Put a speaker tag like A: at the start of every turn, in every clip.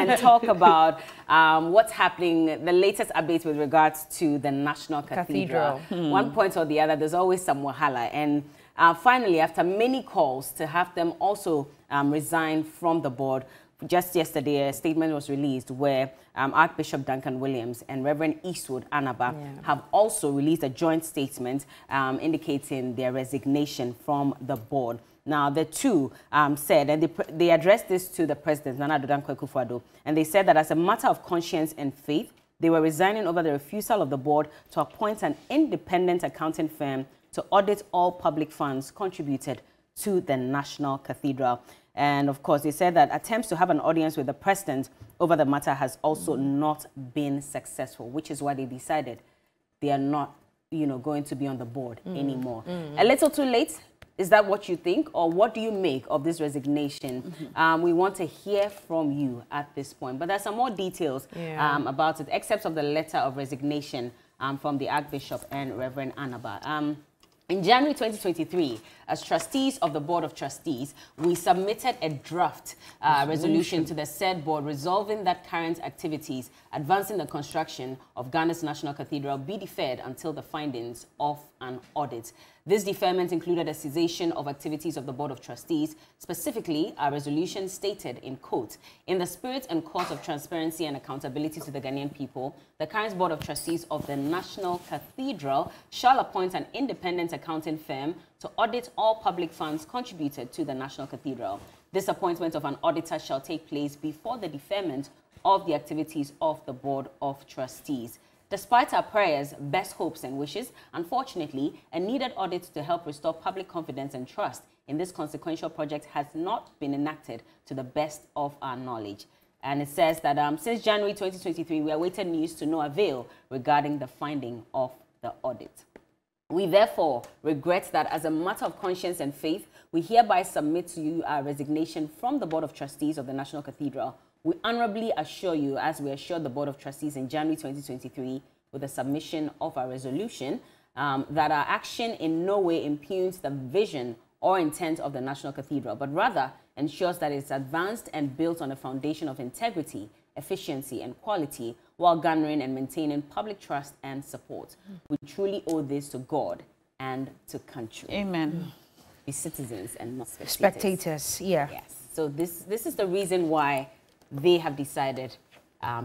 A: and talk about what's happening, the latest updates with regards to the National Cathedral. One point or the other, there's always some wahala. And finally, after many calls to have them also resign from the board, just yesterday, a statement was released where Archbishop Duncan Williams and Reverend Eastwood Anaba have also released a joint statement indicating their resignation from the board. Now, the two said, and they addressed this to the president, Nana Addo Dankwa Akufo-Addo, and they said that as a matter of conscience and faith, they were resigning over the refusal of the board to appoint an independent accounting firm to audit all public funds contributed to the National Cathedral. And of course, they said that attempts to have an audience with the president over the matter has also not been successful, which is why they decided they are not, going to be on the board anymore. A little too late. Is that what you think, or what do you make of this resignation? We want to hear from you at this point. But there's some more details about it, excerpts of the letter of resignation from the Archbishop and Reverend Anaba. In January 2023, as trustees of the Board of Trustees, we submitted a draft resolution to the said board resolving that current activities advancing the construction of Ghana's National Cathedral be deferred until the findings of an audit. This deferment included a cessation of activities of the Board of Trustees. Specifically, our resolution stated, in quote, "In the spirit and cause of transparency and accountability to the Ghanaian people, the current Board of Trustees of the National Cathedral shall appoint an independent accounting firm to audit all public funds contributed to the National Cathedral. This appointment of an auditor shall take place before the deferment of the activities of the Board of Trustees." Despite our prayers, best hopes and wishes, unfortunately, a needed audit to help restore public confidence and trust in this consequential project has not been enacted to the best of our knowledge. And it says that since January 2023, we awaited news to no avail regarding the finding of the audit. We therefore regret that as a matter of conscience and faith, we hereby submit to you our resignation from the Board of Trustees of the National Cathedral. We honorably assure you, as we assured the Board of Trustees in January 2023 with the submission of our resolution, that our action in no way impugns the vision or intent of the National Cathedral, but rather ensures that it's advanced and built on a foundation of integrity, efficiency, and quality, while garnering and maintaining public trust and support. We truly owe this to God and to country.
B: Amen.
A: Be citizens and not spectators.
B: Spectators, yeah.
A: Yes. So this is the reason why they have decided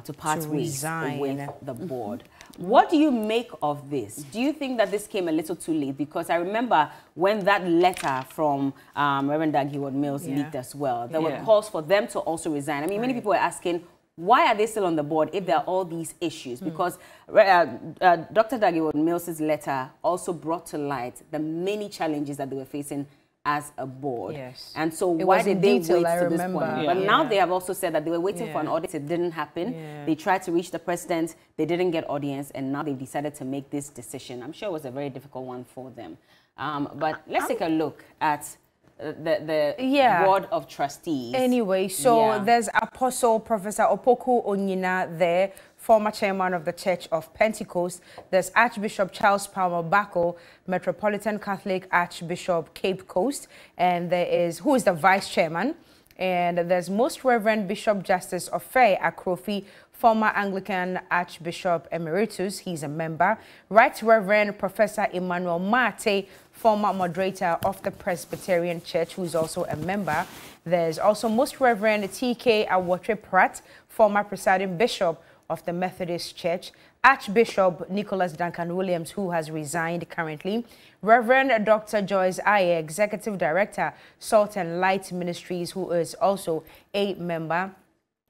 A: to part ways with the board. What do you make of this? Do you think that this came a little too late? Because I remember when that letter from Reverend Daggy Mills leaked as well, there were calls for them to also resign. I mean, many people were asking, why are they still on the board if there are all these issues? Because Dr. Daggy Mills' letter also brought to light the many challenges that they were facing as a board. Yes. And so why did they wait to this point? But now they have also said that they were waiting for an audit. It didn't happen. They tried to reach the president. They didn't get audience. And now they've decided to make this decision. I'm sure it was a very difficult one for them. But let's take a look at the Board of Trustees.
B: Anyway, so there's Apostle Professor Opoku Onyina there, former chairman of the Church of Pentecost. There's Archbishop Charles Palmer Bako, Metropolitan Catholic Archbishop Cape Coast, and there is, who is the vice chairman, and there's Most Reverend Bishop Justice Ofe Akrofi, former Anglican Archbishop Emeritus, he's a member. Right Reverend Professor Emmanuel Mate, former moderator of the Presbyterian Church, who's also a member. There's also Most Reverend T.K. Awotre Pratt, former presiding bishop of the Methodist Church. Archbishop Nicholas Duncan Williams, who has resigned currently. Reverend Dr. Joyce Aye, Executive Director, Salt and Light Ministries, who is also a member.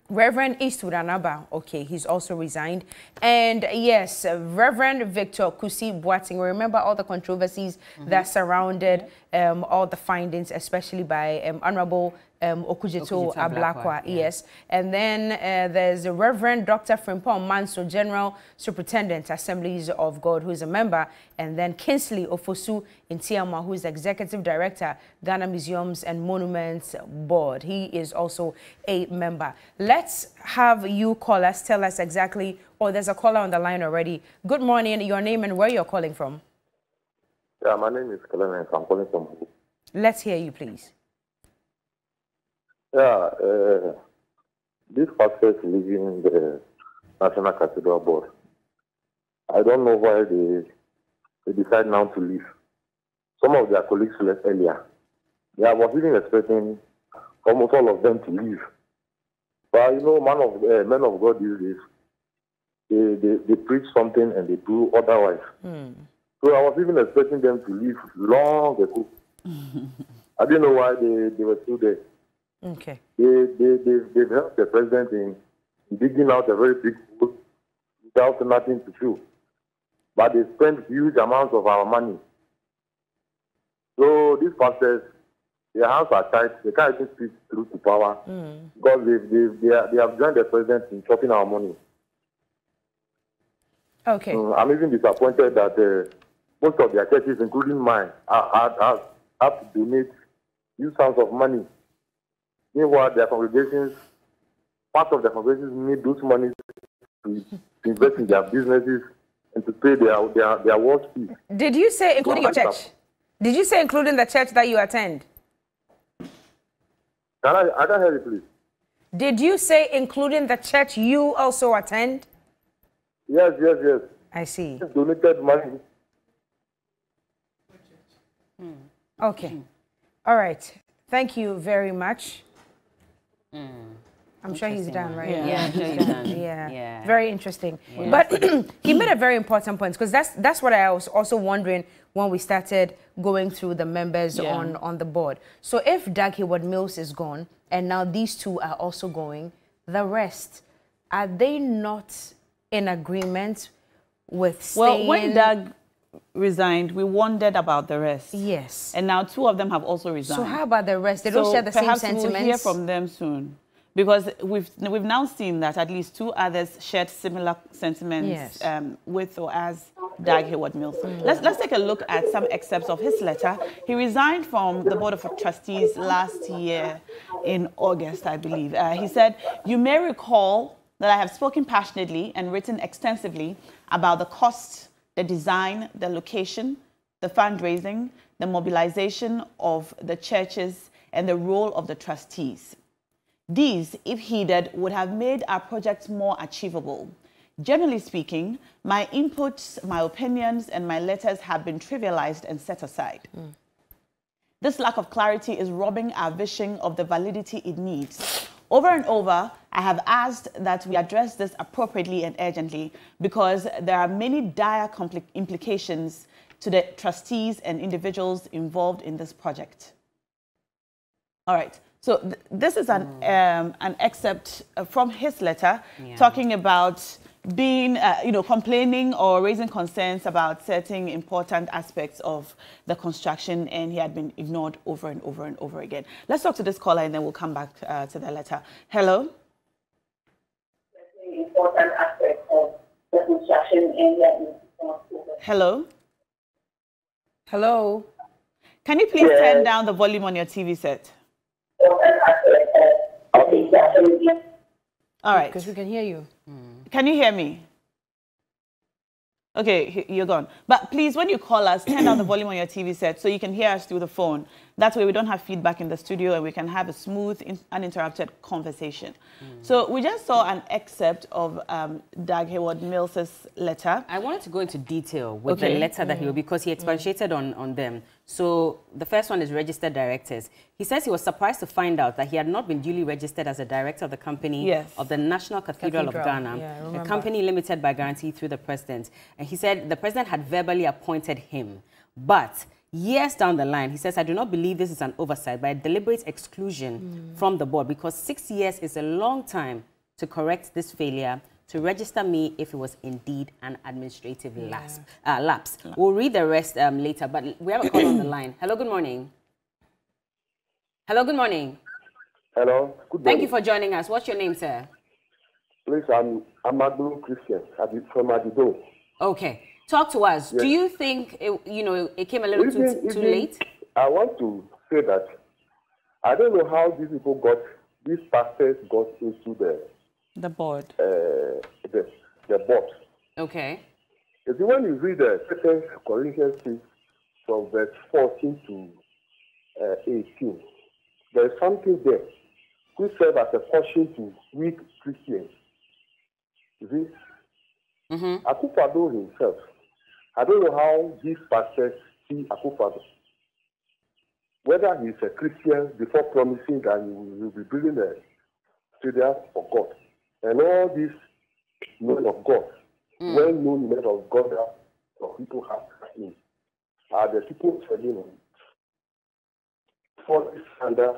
B: Reverend Eastwood Anaba, okay, he's also resigned. And yes, Reverend Victor Kusi Boating, remember all the controversies that surrounded all the findings, especially by Honorable Okujeto Ablakwa, yes. And then there's the Reverend Dr. Frimpong Manso, General Superintendent, Assemblies of God, who is a member. And then Kinsley Ofosu Intiama, who is Executive Director, Ghana Museums and Monuments Board. He is also a member. Let's have you call us, tell us exactly, oh, there's a caller on the line already. Good morning, your name and where you're calling from.
C: Yeah, my name is Clement. I'm calling from.
B: Let's hear you, please.
C: Yeah, This pastors leaving the National Cathedral Board, I don't know why they decide now to leave. Some of their colleagues left earlier. Yeah, I was even expecting almost all of them to leave. But you know, men of God these days, they preach something and they do otherwise. So I was even expecting them to leave long ago. I didn't know why they were still there.
B: Okay.
C: They've helped the president in digging out a very big hole without nothing to show. But they spend huge amounts of our money. So these pastors, their hands are tight. They can't even speak through to power because they have joined the president in chopping our money.
B: Okay.
C: I'm even disappointed that most of their churches, including mine, have to donate huge sums of money. Meanwhile, their congregations, part of the congregations need those money to invest in their businesses and to pay their work fees.
B: Did you say including your church? Did you say including the church that you attend?
C: I can't hear you, please.
B: Did you say including the church you also attend?
C: Yes.
B: I see.
C: Donated money.
B: Okay. All right. Thank you very much. I'm sure he's done, right?
A: Yeah, I'm sure he's done.
B: Yeah. Very interesting. Yeah. But he made a very important point, because that's what I was also wondering when we started going through the members on the board. So if Doug Hayward-Mills is gone, and now these two are also going, the rest, are they not in agreement with staying?
D: Well, when Doug resigned, we wondered about the rest.
B: Yes.
D: And now two of them have also resigned.
B: So how about the rest? They don't share the same sentiments?
D: We'll hear from them soon. Because we've now seen that at least two others shared similar sentiments with or as Doug Hayward-Mills. Let's take a look at some excerpts of his letter. He resigned from the Board of Trustees last year in August, I believe. He said, "You may recall that I have spoken passionately and written extensively about the cost, the design, the location, the fundraising, the mobilization of the churches, and the role of the trustees. These, if heeded, would have made our project more achievable. Generally speaking, my inputs, my opinions, and my letters have been trivialized and set aside. This lack of clarity is robbing our vision of the validity it needs. Over and over, I have asked that we address this appropriately and urgently because there are many dire implications to the trustees and individuals involved in this project." All right. So this is an excerpt from his letter talking about being, complaining or raising concerns about certain important aspects of the construction, and he had been ignored over and over and over again. Let's talk to this caller, and then we'll come back to the letter. Hello? Important aspects of the construction, and he had been ignored. Hello?
B: Hello?
D: Can you please turn down the volume on your TV set? All right.
B: Because we can hear you.
D: Can you hear me? Okay, you're gone. But please, when you call us, turn down the volume on your TV set so you can hear us through the phone. That way we don't have feedback in the studio and we can have a smooth, uninterrupted conversation. So we just saw an excerpt of Doug Hayward-Mills's letter.
A: I wanted to go into detail with the letter that he wrote because he expatiated on them. So the first one is registered directors. He says he was surprised to find out that he had not been duly registered as a director of the company of the National Cathedral of Ghana, a company limited by guarantee through the president. And he said the president had verbally appointed him. But years down the line, he says, I do not believe this is an oversight, but a deliberate exclusion from the board because 6 years is a long time to correct this failure to register me if it was indeed an administrative lapse. We'll read the rest later, but we have a call on the line. Hello, good morning. Hello, good morning.
C: Hello, good morning.
A: Thank you for joining us. What's your name, sir?
C: Please, I'm Amadu Christian from Adido.
A: Okay. Talk to us. Yes. Do you think, it came a little too late?
C: I want to say that I don't know how these pastors got into the board. The board.
A: Okay.
C: If when you read the 2 Corinthians 6 from verse 14 to 18, there's something there who serve as a caution to weak Christians. You see? Akufo-Addo himself, I don't know how these pastors see Akufo-Addo. Whether he's a Christian before promising that he will be building a stadium for God. And all these men of God, well-known men of God that people have in, are the people selling for this under.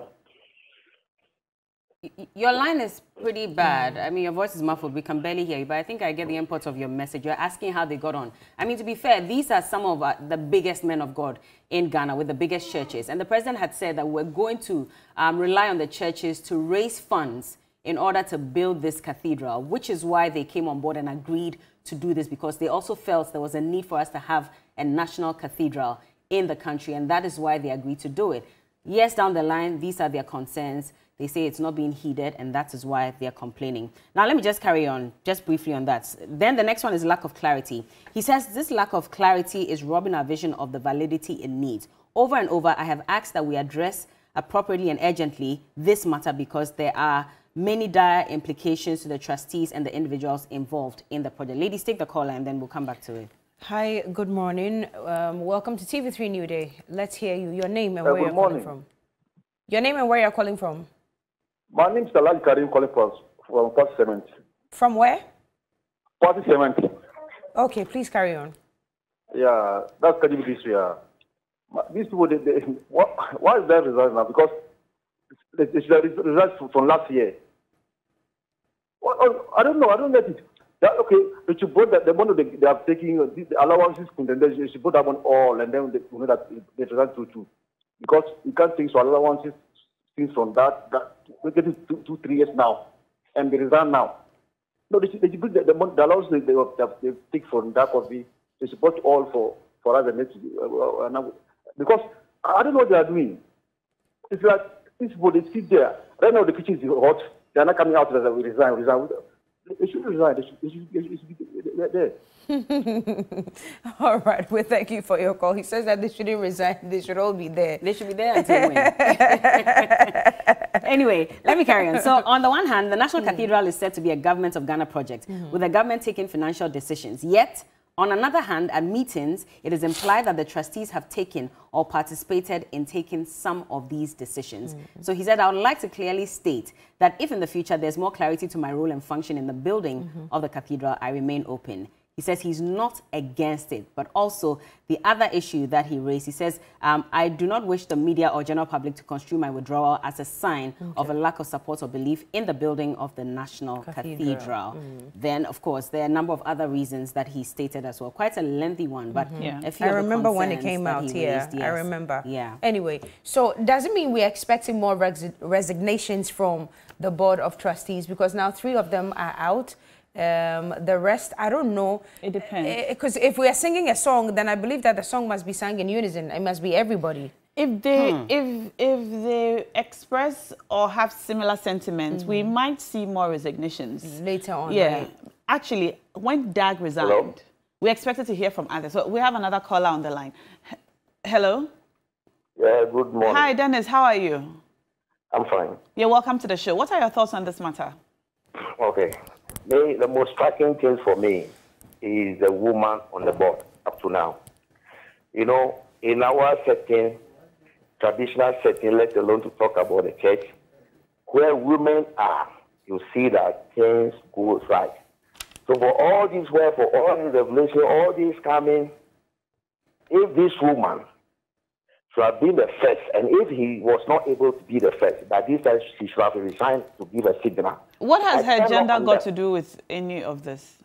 A: Your line is pretty bad. I mean, your voice is muffled. We can barely hear you, but I think I get the import of your message. You're asking how they got on. I mean, to be fair, these are some of the biggest men of God in Ghana with the biggest churches. And the president had said that we're going to rely on the churches to raise funds in order to build this cathedral, which is why they came on board and agreed to do this, because they also felt there was a need for us to have a national cathedral in the country, and that is why they agreed to do it. Yes, down the line, these are their concerns. They say it's not being heeded, and that is why they're complaining. Now, let me just carry on, just briefly on that. Then the next one is lack of clarity. He says this lack of clarity is robbing our vision of the validity it needs. Over and over, I have asked that we address appropriately and urgently this matter because there are many dire implications to the trustees and the individuals involved in the project. Ladies, take the call and then we'll come back to it.
B: Hi, good morning. Welcome to TV3 New Day. Let's hear you. Your name and where you're calling from. Your name and where you're calling from.
C: My name is Alhaji Karim, calling from Port Cement. From
B: where?
C: Port Cement.
B: Okay, please carry on.
C: Yeah, that's Kadibi this year. These people, why is that result now? Because it's the result from last year. I don't know. I don't get it. Okay, they should put the money they are taking, the allowances, and then they should put that on all, and then they know that they result too. Because you can't take so allowances things from that we're getting 2-3 years now, and they resign now. No, they should put the allowances they take from that coffee. They should put all for us and because I don't know what they are doing. It's like these people, they sit there. Right now the kitchen is hot. They are not coming out as we resign. They should resign. They should be there.
B: All right. Well, thank you for your call. He says that they shouldn't resign. They should all be there.
A: They should be there until when? Anyway, let me carry on. So, on the one hand, the National Cathedral is said to be a government of Ghana project, with the government taking financial decisions. Yet, on another hand, at meetings, it is implied that the trustees have taken or participated in taking some of these decisions. So he said, I would like to clearly state that if in the future there's more clarity to my role and function in the building of the cathedral, I remain open. He says he's not against it, but also the other issue that he raised, he says, I do not wish the media or general public to construe my withdrawal as a sign of a lack of support or belief in the building of the National Cathedral. Then, of course, there are a number of other reasons that he stated as well. Quite a lengthy one, but a few
B: I remember when it came out here. I remember. Anyway, so does it mean we're expecting more resignations from the Board of Trustees? Because now 3 of them are out. The rest, I don't know.
D: It depends.
B: Because if we are singing a song, then I believe that the song must be sung in unison. It must be everybody.
D: If they if they express or have similar sentiments, we might see more resignations
B: later on.
D: Yeah,
B: right?
D: Actually, when Dag resigned, we expected to hear from others. So we have another caller on the line. Hello.
C: Yeah. Good morning.
D: Hi, Dennis. How are you?
C: I'm fine.
D: You're welcome to the show. What are your thoughts on this matter?
C: Okay. The most striking thing for me is the woman on the board up to now. You know, in our setting, traditional setting, let alone to talk about the church, where women are, you see that things go right. So for all this work, for all this revelation, all this coming, if this woman should have been the first, and if he was not able to be the first, that this time she should have resigned to give a signal.
D: What has her gender got to do with any of this?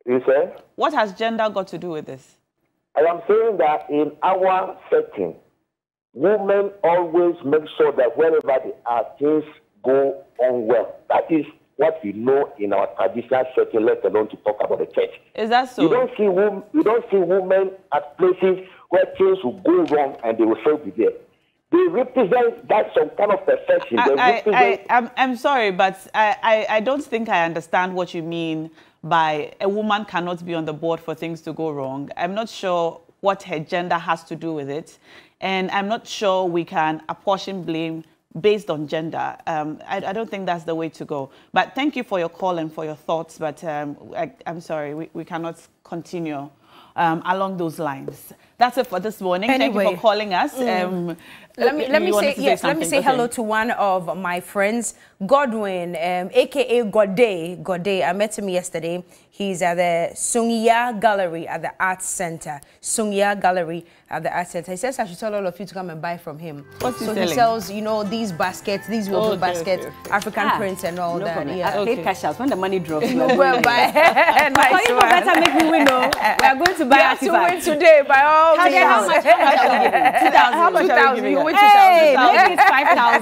C: You say?
D: What has gender got to do with this?
C: I am saying that in our setting, women always make sure that wherever they are, things go on well. That is what we know in our traditional setting, let alone to talk about the church.
D: Is that so?
C: You don't see women at places where things will go wrong and they will still be there. They represent that some kind of perfection.
D: I'm sorry, but I don't think I understand what you mean by a woman cannot be on the board for things to go wrong. I'm not sure what her gender has to do with it. And I'm not sure we can apportion blame based on gender. I don't think that's the way to go. But thank you for your call and for your thoughts. But I'm sorry, we cannot continue along those lines. That's it for this morning.
B: Anyway,
D: thank you for calling us.
B: Let me say hello to one of my friends, Godwin, aka Gode. I met him yesterday. He's at the Sungya Gallery at the Arts Center. Sungya Gallery at the Arts Center. He says I should tell all of you to come and buy from him.
D: What's he
B: so
D: selling?
B: He sells, you know, these baskets, these woven baskets, African prints and all that.
A: Yeah. I paid cash out when the money drops.
B: No, well, buy. Nice
A: you better make me win. No, we are going to buy.
B: To win today by all means.
A: How much?
D: How much are you giving?
B: Hey,
A: maybe it's 5,000.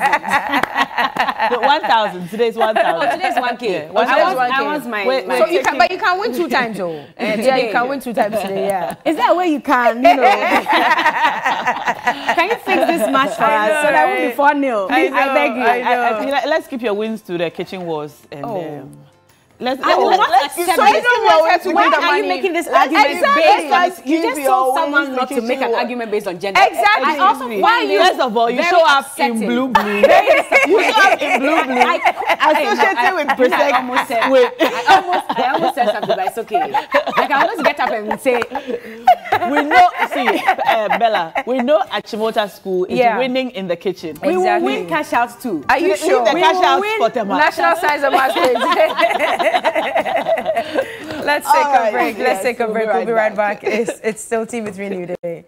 D: 1,000. Today's 1,000.
A: Oh, today's 1K.
D: Yeah,
A: I was my.
B: So you can, but you can win 2 times, though. Yeah, you can win 2 times today. Yeah.
A: Is that where you can? You know. Can you fix this match for us so that we'll be 4-0? Please, I beg you.
D: I think let's keep your wins to the kitchen wars and. Let's
B: so you don't want to
A: why are you making this argument based on you just told someone not to make an argument based on gender?
B: Exactly.
A: I also find you
D: first of all, you show up in blue. You show up in blue. Associated with present.
A: I almost said something, but it's okay. I can always get up and say
D: we know. See, Bella, we know Achimota School is winning in the kitchen.
A: We will win cash out too.
B: Are you sure?
D: The cash out for them.
B: National Science and Maths. Let's take a break. Let's take a break. We'll be right back. It's still TV3 New Day.